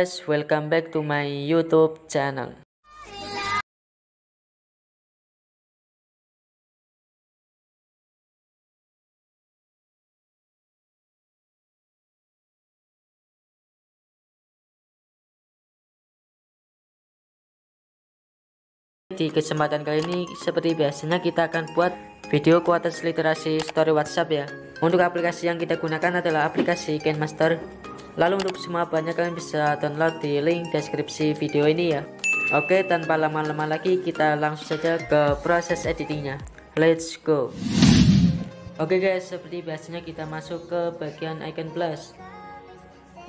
guys, welcome back to my YouTube channel. Di kesempatan kali ini seperti biasanya kita akan buat video kualitas literasi story WhatsApp ya. Untuk aplikasi yang kita gunakan adalah aplikasi KineMaster. Lalu untuk semua bahannya kalian bisa download di link deskripsi video ini ya. Oke, tanpa lama-lama lagi kita langsung saja ke proses editingnya. Let's go. Oke guys, seperti biasanya kita masuk ke bagian icon plus.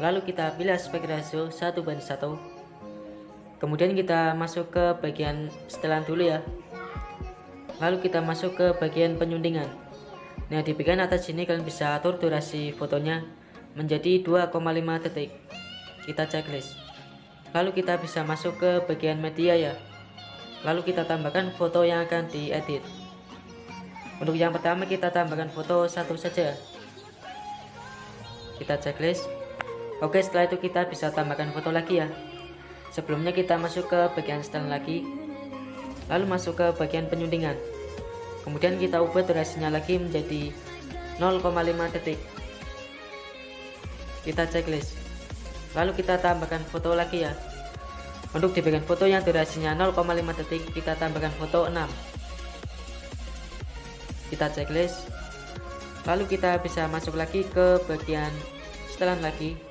Lalu kita pilih aspek ratio 1:1. Kemudian kita masuk ke bagian setelan dulu ya. Lalu kita masuk ke bagian penyuntingan. Nah, di bagian atas sini kalian bisa atur durasi fotonya menjadi 2,5 detik. Kita checklist. Lalu kita bisa masuk ke bagian media ya. Lalu kita tambahkan foto yang akan diedit. Untuk yang pertama kita tambahkan foto satu saja. Kita checklist. Oke, setelah itu kita bisa tambahkan foto lagi ya. Sebelumnya kita masuk ke bagian setelan lagi, lalu masuk ke bagian penyuntingan. Kemudian kita ubah durasinya lagi menjadi 0,5 detik. Kita checklist. Lalu kita tambahkan foto lagi ya. Untuk di bagian foto yang durasinya 0,5 detik, kita tambahkan foto 6. Kita checklist. Lalu kita bisa masuk lagi ke bagian setelan lagi.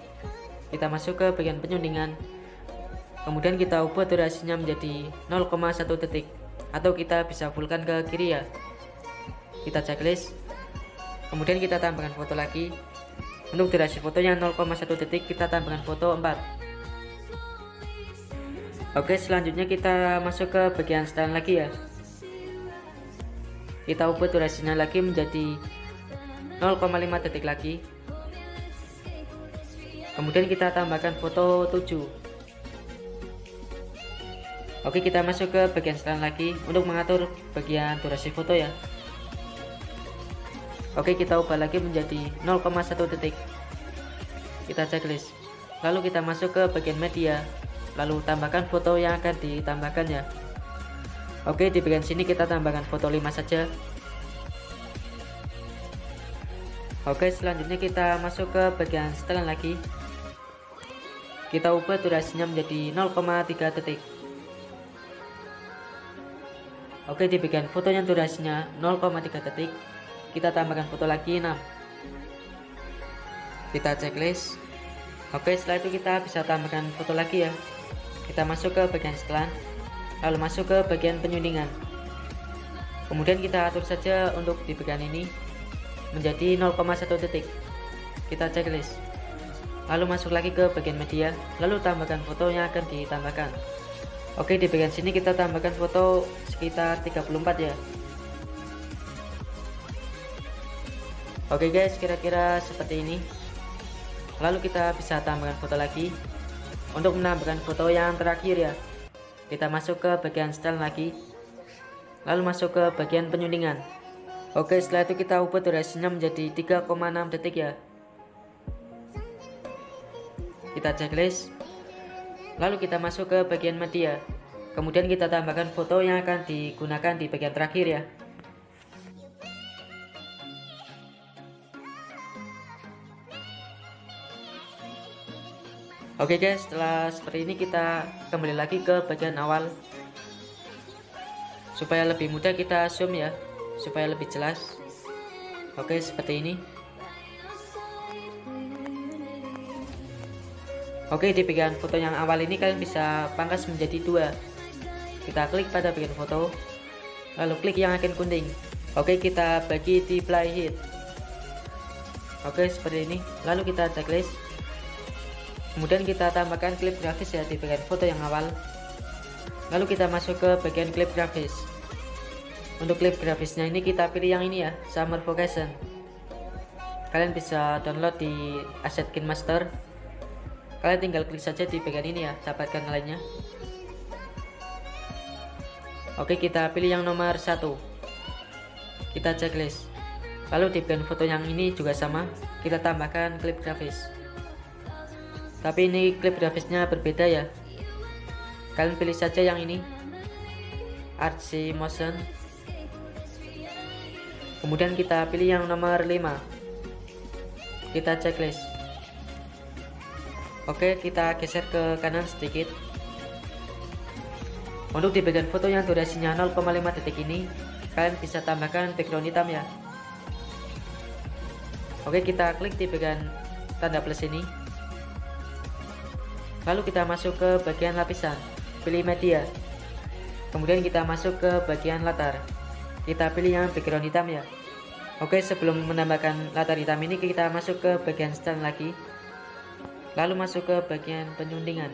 Kita masuk ke bagian penyuntingan. Kemudian kita ubah durasinya menjadi 0,1 detik, atau kita bisa fullkan ke kiri ya. Kita checklist. Kemudian kita tambahkan foto lagi. Untuk durasi fotonya 0,1 detik, kita tambahkan foto 4. Oke, selanjutnya kita masuk ke bagian setelan lagi ya. Kita ubah durasinya lagi menjadi 0,5 detik lagi. Kemudian kita tambahkan foto 7. Oke, kita masuk ke bagian setelan lagi untuk mengatur bagian durasi foto ya. Oke, kita ubah lagi menjadi 0,1 detik. Kita checklist. Lalu kita masuk ke bagian media, lalu tambahkan foto yang akan ditambahkan ya. Oke, di bagian sini kita tambahkan foto 5 saja. Oke, selanjutnya kita masuk ke bagian setelan lagi. Kita ubah durasinya menjadi 0,3 detik. Oke, di bagian foto yang durasinya 0,3 detik, kita tambahkan foto lagi 6. Kita checklist. Oke, setelah itu kita bisa tambahkan foto lagi ya. Kita masuk ke bagian setelan, lalu masuk ke bagian penyuntingan. Kemudian kita atur saja untuk di bagian ini menjadi 0,1 detik. Kita checklist. Lalu masuk lagi ke bagian media, lalu tambahkan foto yang akan ditambahkan. Oke, di bagian sini kita tambahkan foto sekitar 34 ya. Oke guys, kira-kira seperti ini. Lalu kita bisa tambahkan foto lagi. Untuk menambahkan foto yang terakhir ya, kita masuk ke bagian setelan lagi, lalu masuk ke bagian penyuntingan. Oke, setelah itu kita ubah durasinya menjadi 3,6 detik ya. Kita checklist. Lalu kita masuk ke bagian media. Kemudian kita tambahkan foto yang akan digunakan di bagian terakhir ya. Oke guys, setelah seperti ini kita kembali lagi ke bagian awal. Supaya lebih mudah kita zoom ya, supaya lebih jelas. Oke, seperti ini. Oke, di bagian foto yang awal ini kalian bisa pangkas menjadi 2. Kita klik pada bagian foto, lalu klik yang icon kuning. Oke, kita bagi di playhead. Oke, seperti ini. Lalu kita checklist. Kemudian kita tambahkan klip grafis ya di bagian foto yang awal. Lalu kita masuk ke bagian klip grafis. Untuk klip grafisnya ini kita pilih yang ini ya, Summer Vacation. Kalian bisa download di aset KineMaster. Kalian tinggal klik saja di bagian ini ya, dapatkan lainnya. Oke, kita pilih yang nomor 1. Kita checklist. Lalu di bagian foto yang ini juga sama, kita tambahkan klip grafis. Tapi ini klip grafisnya berbeda ya. Kalian pilih saja yang ini, RC Motion. Kemudian kita pilih yang nomor 5. Kita checklist. Oke, kita geser ke kanan sedikit. Untuk di bagian foto yang durasinya 0,5 detik ini, kalian bisa tambahkan background hitam ya. Oke, kita klik di bagian tanda plus ini. Lalu kita masuk ke bagian lapisan, pilih media. Kemudian kita masuk ke bagian latar. Kita pilih yang background hitam ya. Oke, sebelum menambahkan latar hitam ini, kita masuk ke bagian style lagi. Lalu masuk ke bagian penyuntingan.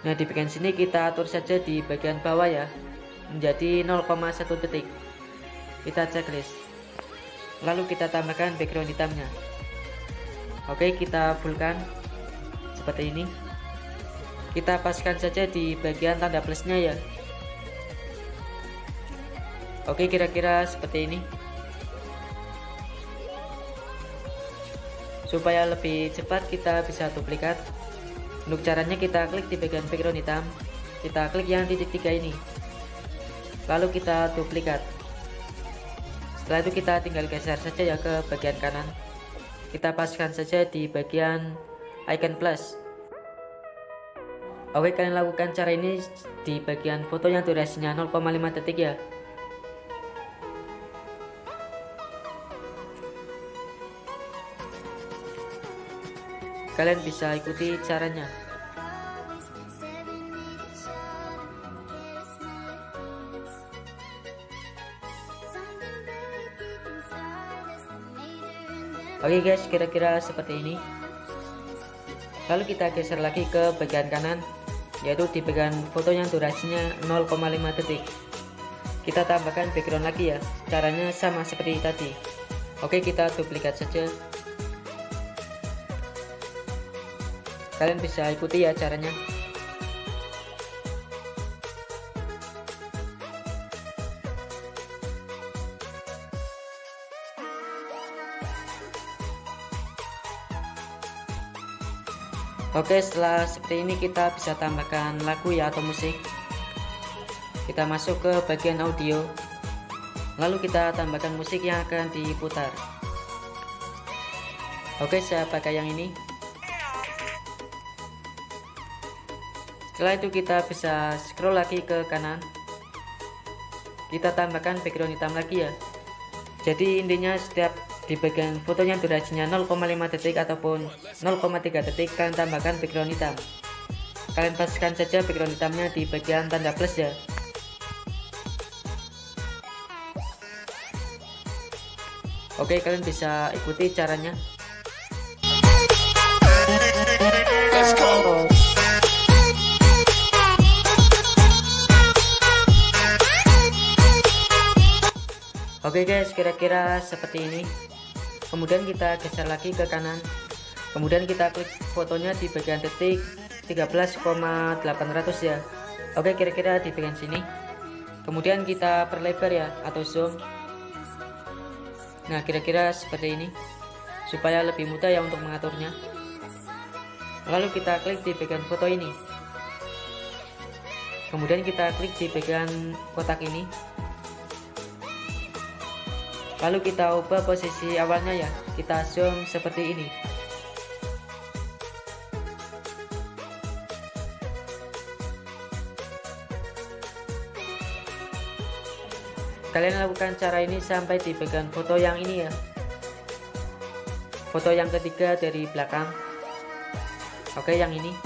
Nah, di bagian sini kita atur saja di bagian bawah ya, menjadi 0,1 detik. Kita checklist. Lalu kita tambahkan background hitamnya. Oke, kita fullkan seperti ini. Kita paskan saja di bagian tanda plusnya ya. Oke, kira-kira seperti ini. Supaya lebih cepat kita bisa duplikat. Untuk caranya kita klik di bagian background hitam. Kita klik yang titik 3 ini. Lalu kita duplikat. Setelah itu kita tinggal geser saja ya ke bagian kanan. Kita paskan saja di bagian icon plus. Oke, kalian lakukan cara ini di bagian foto yang durasinya 0,5 detik ya. Kalian bisa ikuti caranya. Oke guys, kira-kira seperti ini. Lalu kita geser lagi ke bagian kanan, yaitu di bagian foto yang durasinya 0,5 detik. Kita tambahkan background lagi ya. Caranya sama seperti tadi. Oke, kita duplikat saja. Kalian bisa ikuti ya caranya. Oke, setelah seperti ini kita bisa tambahkan lagu ya atau musik. Kita masuk ke bagian audio. Lalu kita tambahkan musik yang akan diputar. Oke, saya pakai yang ini. Setelah itu kita bisa scroll lagi ke kanan. Kita tambahkan background hitam lagi ya. Jadi intinya setiap di bagian fotonya durasinya 0,5 detik ataupun 0,3 detik, kalian tambahkan background hitam. Kalian paskan saja background hitamnya di bagian tanda plus ya. Oke, kalian bisa ikuti caranya. Let's go. Oke guys, kira-kira seperti ini. Kemudian kita geser lagi ke kanan. Kemudian kita klik fotonya di bagian detik 13,800 ya. Oke, kira-kira di bagian sini. Kemudian kita perlebar ya atau zoom. Nah, kira-kira seperti ini. Supaya lebih mudah ya untuk mengaturnya. Lalu kita klik di bagian foto ini. Kemudian kita klik di bagian kotak ini. Lalu kita ubah posisi awalnya ya, kita zoom seperti ini. Kalian lakukan cara ini sampai di bagian foto yang ini ya. Foto yang ketiga dari belakang. Oke, yang ini.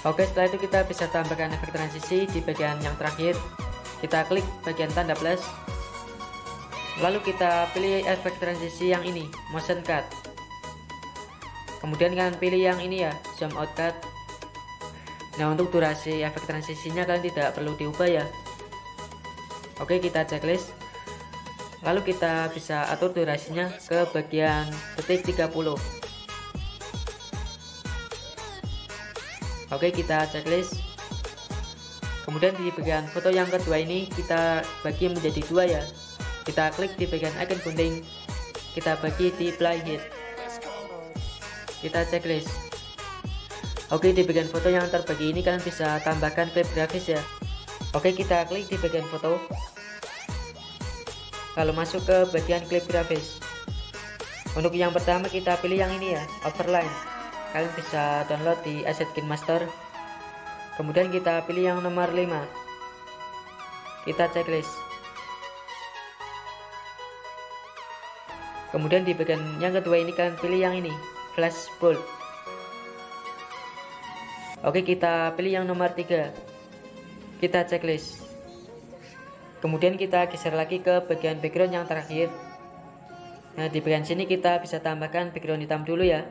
Oke, setelah itu kita bisa tambahkan efek transisi di bagian yang terakhir. Kita klik bagian tanda plus. Lalu kita pilih efek transisi yang ini, motion cut. Kemudian kalian pilih yang ini ya, zoom out cut. Nah, untuk durasi efek transisinya kalian tidak perlu diubah ya. Oke, kita checklist. Lalu kita bisa atur durasinya ke bagian detik 30. Oke, kita checklist. Kemudian di bagian foto yang kedua ini kita bagi menjadi dua ya. Kita klik di bagian icon kuning, kita bagi di playhead, kita checklist. Oke, di bagian foto yang terbagi ini kalian bisa tambahkan klip grafis ya. Oke, kita klik di bagian foto, lalu masuk ke bagian klip grafis. Untuk yang pertama kita pilih yang ini ya, overline. Kalian bisa download di Asset KineMaster. Kemudian kita pilih yang nomor 5, kita checklist. Kemudian di bagian yang kedua ini kalian pilih yang ini, flash bold. Oke, kita pilih yang nomor 3, kita checklist. Kemudian kita geser lagi ke bagian background yang terakhir. Nah, di bagian sini kita bisa tambahkan background hitam dulu ya.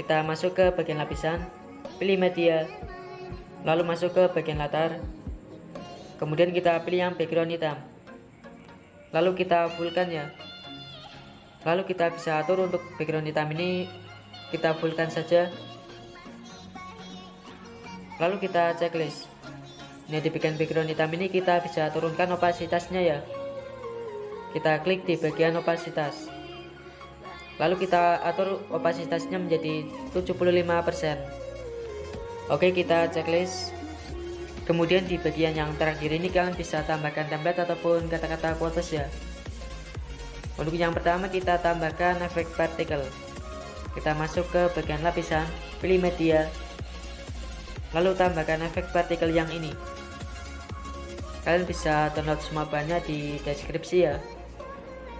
Kita masuk ke bagian lapisan, pilih media, lalu masuk ke bagian latar. Kemudian kita pilih yang background hitam, lalu kita fullkan ya. Lalu kita bisa atur untuk background hitam ini, kita fullkan saja. Lalu kita checklist. Nah, di bagian background hitam ini kita bisa turunkan opasitasnya ya. Kita klik di bagian opasitas, lalu kita atur opasitasnya menjadi 75%. Oke, kita checklist. Kemudian di bagian yang terakhir ini kalian bisa tambahkan template ataupun kata-kata quotes ya. Untuk yang pertama kita tambahkan efek partikel. Kita masuk ke bagian lapisan, pilih media, lalu tambahkan efek partikel yang ini. Kalian bisa download semua bahannya di deskripsi ya.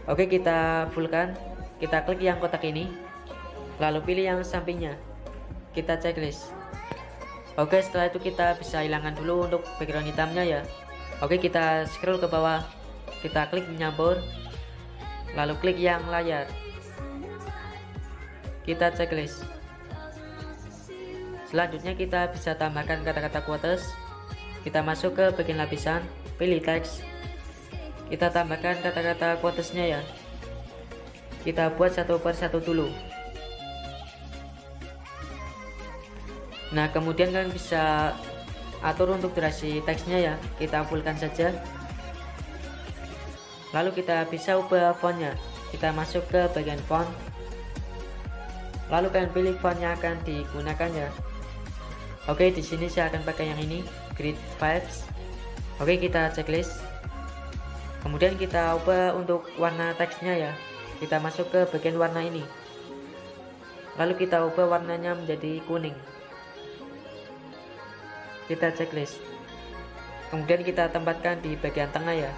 Oke, kita fullkan. Kita klik yang kotak ini, lalu pilih yang sampingnya, kita checklist. Oke, setelah itu kita bisa hilangkan dulu untuk background hitamnya ya. Oke, kita scroll ke bawah, kita klik menyampur, lalu klik yang layar, kita checklist. Selanjutnya kita bisa tambahkan kata-kata quotes. Kita masuk ke bagian lapisan, pilih teks, kita tambahkan kata-kata quotesnya ya. Kita buat satu per satu dulu. Nah, kemudian kalian bisa atur untuk durasi teksnya ya. Kita fullkan saja. Lalu kita bisa ubah fontnya. Kita masuk ke bagian font, lalu kalian pilih font yang akan digunakan ya. Oke, di sini saya akan pakai yang ini, Grid Vibes. Oke, kita checklist. Kemudian kita ubah untuk warna teksnya ya. Kita masuk ke bagian warna ini, lalu kita ubah warnanya menjadi kuning. Kita checklist. Kemudian kita tempatkan di bagian tengah ya.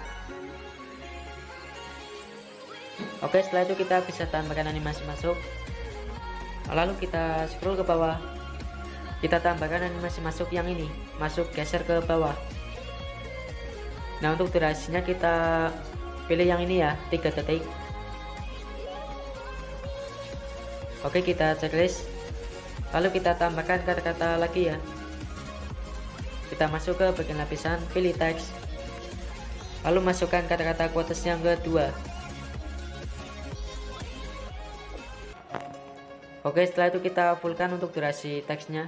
Oke, setelah itu kita bisa tambahkan animasi masuk. Lalu kita scroll ke bawah, kita tambahkan animasi masuk yang ini, masuk geser ke bawah. Nah, untuk durasinya kita pilih yang ini ya, 3 detik. Oke, kita checklist. Lalu kita tambahkan kata-kata lagi ya. Kita masuk ke bagian lapisan, pilih teks, lalu masukkan kata-kata quotes yang kedua. Oke, setelah itu kita fullkan untuk durasi teksnya.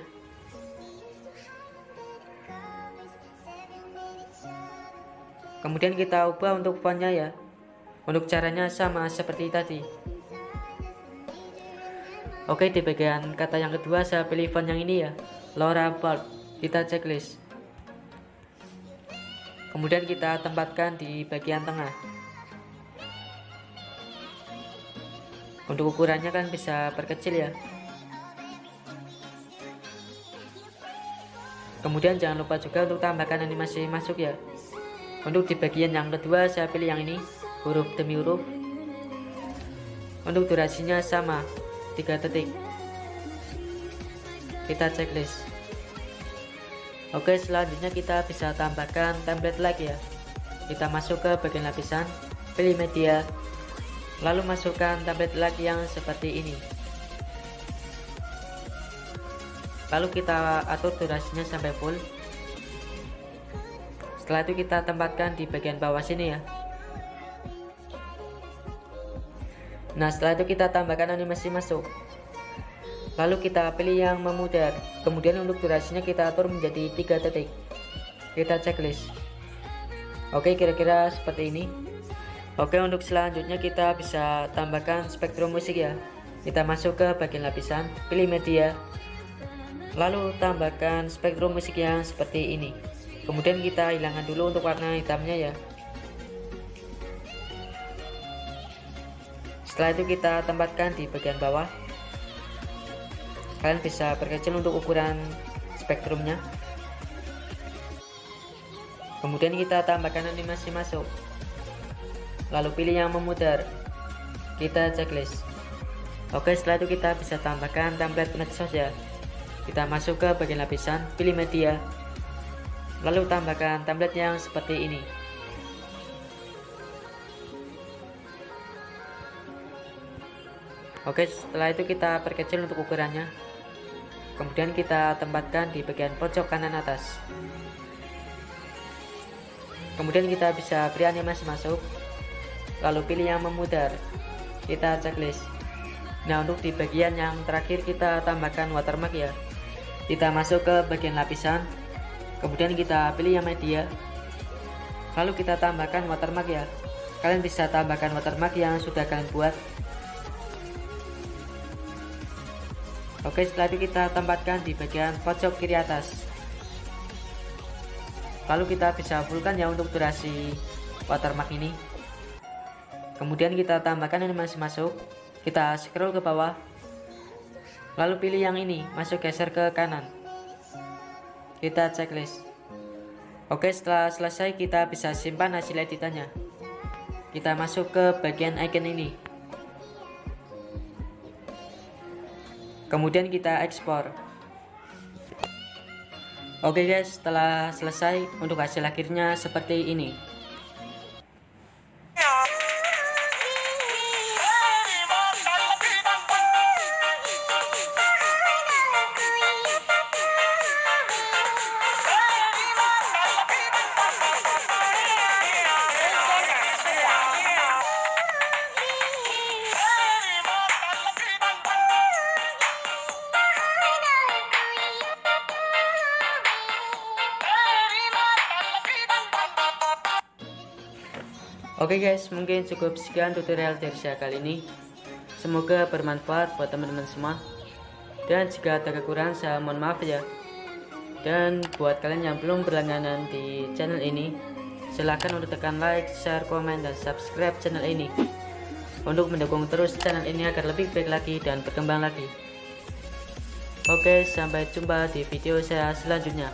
Kemudian kita ubah untuk fontnya ya. Untuk caranya sama seperti tadi. Oke, di bagian kata yang kedua saya pilih font yang ini ya, Laura Bold. Kita checklist. Kemudian kita tempatkan di bagian tengah. Untuk ukurannya kan bisa perkecil ya. Kemudian jangan lupa juga untuk tambahkan animasi masuk ya. Untuk di bagian yang kedua saya pilih yang ini, huruf demi huruf. Untuk durasinya sama, 3 detik. Kita checklist. Oke, selanjutnya kita bisa tambahkan template lagi ya. Kita masuk ke bagian lapisan, pilih media, lalu masukkan template lagi yang seperti ini. Lalu kita atur durasinya sampai full. Setelah itu kita tempatkan di bagian bawah sini ya. Nah, setelah itu kita tambahkan animasi masuk, lalu kita pilih yang memudar. Kemudian untuk durasinya kita atur menjadi 3 detik. Kita checklist. Oke, kira-kira seperti ini. Oke, untuk selanjutnya kita bisa tambahkan spektrum musik ya. Kita masuk ke bagian lapisan, pilih media, lalu tambahkan spektrum musik yang seperti ini. Kemudian kita hilangkan dulu untuk warna hitamnya ya. Setelah itu kita tempatkan di bagian bawah. Kalian bisa perkecil untuk ukuran spektrumnya. Kemudian kita tambahkan animasi masuk, lalu pilih yang memudar, kita checklist. Oke, setelah itu kita bisa tambahkan template medsos ya. Kita masuk ke bagian lapisan, pilih media, lalu tambahkan template yang seperti ini. Oke, setelah itu kita perkecil untuk ukurannya. Kemudian kita tempatkan di bagian pojok kanan atas. Kemudian kita bisa beri animasi masuk, lalu pilih yang memudar, kita checklist. Nah, untuk di bagian yang terakhir kita tambahkan watermark ya. Kita masuk ke bagian lapisan, kemudian kita pilih yang media, lalu kita tambahkan watermark ya. Kalian bisa tambahkan watermark yang sudah kalian buat. Oke, setelah itu kita tempatkan di bagian pojok kiri atas. Lalu kita bisa fullkan ya untuk durasi watermark ini. Kemudian kita tambahkan animasi masuk, kita scroll ke bawah, lalu pilih yang ini, masuk geser ke kanan, kita checklist. Oke, setelah selesai kita bisa simpan hasil editannya. Kita masuk ke bagian icon ini, kemudian kita ekspor. Oke guys, setelah selesai, untuk hasil akhirnya seperti ini. Oke guys, mungkin cukup sekian tutorial dari saya kali ini. Semoga bermanfaat buat teman-teman semua. Dan jika ada kekurangan saya mohon maaf ya. Dan buat kalian yang belum berlangganan di channel ini, silahkan untuk tekan like, share, komen, dan subscribe channel ini untuk mendukung terus channel ini agar lebih baik lagi dan berkembang lagi. Oke, sampai jumpa di video saya selanjutnya.